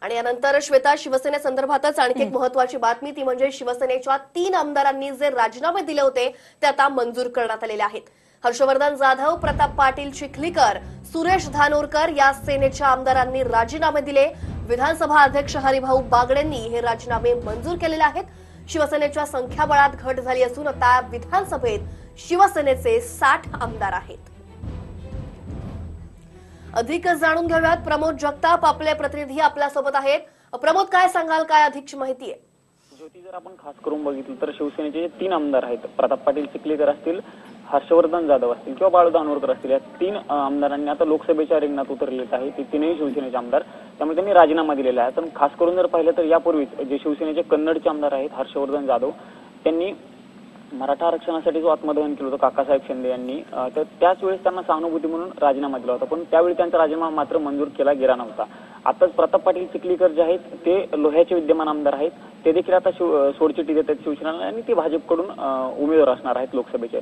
आणि यानंतर श्वेता, शिवसेनेसंदर्भातच आणखी एक महत्त्वाची बातमी ती म्हणजे शिवसेनेच्या 3 आमदारांनी जे राजीनामे दिले होते ते आता मंजूर करण्यात आलेले आहेत। हर्षवर्धन जाधव, प्रताप पाटील चिखलीकर, सुरेश धानोरकर या सेनेच्या आमदारांनी राजीनामे दिले। विधानसभा अध्यक्ष हरिभाऊ बागडेंनी हे राजीनामे मंजूर केलेले आहेत। शिवसेनेच्या संख्याबळात घट झाली असून आता विधानसभेत शिवसेनेचे 60 आमदार आहेत। अधिक जाणून घेऊयात, प्रमोद जगताप आपले प्रतिनिधी आपल्यासोबत आहेत। प्रमोद, काय सांगाल, काय अधिकची माहिती आहे? ज्योती, जर आपण खास करून बघितलं तर शिवसेनेचे 3 आमदार आहेत, प्रताप पाटील चिखलीकर असतील, हर्षवर्धन जाधव असतील किंवा बाळू धानोरकर असतील, या 3 आमदारांनी आता लोकसभेच्या रिंगणात उतरलेत आहे। ते 3ही शिवसेनेचे आमदार, त्यामुळे त्यांनी राजीनामा दिलेला आहे। पण खास करून जर पाहिलं तर यापूर्वीच जे शिवसेनेचे कन्नडचे आमदार आहेत हर्षवर्धन जाधव, त्यांनी मराठा आरक्षणासाठी जो आत्मदहन केलं होतं काकासाहेब शिंदे यांनी, तर त्याच वेळेस त्यांना सहानुभूती म्हणून राजीनामा दिला होता, पण त्यावेळी त्यांचा राजीनामा मात्र मंजूर केला गेला नव्हता। आताच प्रताप पाटील चिखलीकर जे आहेत ते लोह्याचे विद्यमान आमदार आहेत, ते देखील आता सोडचिठ्ठी देत आहेत शिवसेनेला आणि ते भाजपकडून उमेदवार असणार आहेत लोकसभेचे।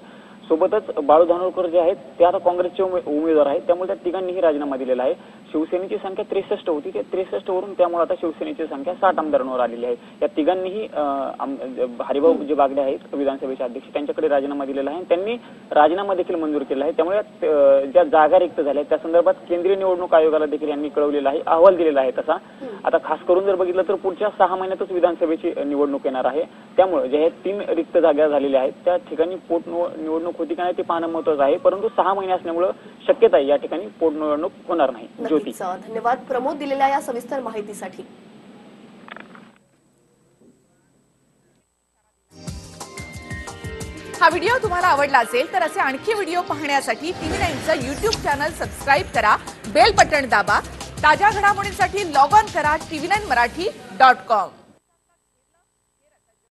सोबतच बाळू धानोरकर जे आहेत ते आता काँग्रेसचे उमेदवार आहेत, त्यामुळे त्या तिघांनीही राजीनामा दिलेला आहे। शिवसेनेची संख्या 63 होती, ते 63 वरून त्यामुळे आता शिवसेनेची संख्या 60 आमदारांवर आलेली आहे। या तिघांनीही हरिभाऊ जे बागडे आहेत विधानसभेचे अध्यक्ष, त्यांच्याकडे राजीनामा दिलेला आहे। त्यांनी राजीनामा देखील मंजूर केला आहे, त्यामुळे ज्या जागा रिक्त झाल्या त्या संदर्भात केंद्रीय निवडणूक आयोगाला देखील यांनी कळवलेला आहे, अहवाल दिलेला आहे तसा। आता खास करून जर बघितलं तर पुढच्या 6 महिन्यातच विधानसभेची निवडणूक येणार आहे, त्यामुळे जे 3 रिक्त जागा झालेल्या आहेत त्या ठिकाणी पोटनिवडणूक होती का नाही ते पाहणं महत्त्वाचं आहे, परंतु 6 महिने असल्यामुळे शक्यता आहे या ठिकाणी पोटनिवडणूक होणार नाही। ज्योती, धन्यवाद प्रमोद दिलेल्या या सविस्तर माहितीसाठी। हा व्हिडिओ तुम्हाला आवडला असेल तर असे आणखी व्हिडिओ पाहण्यासाठी TV9चं YouTube चॅनल सबस्क्राइब करा, बेल बटन दाबा। ताज्या घडामोडींसाठी लॉग ऑन करा tv9marathi.com।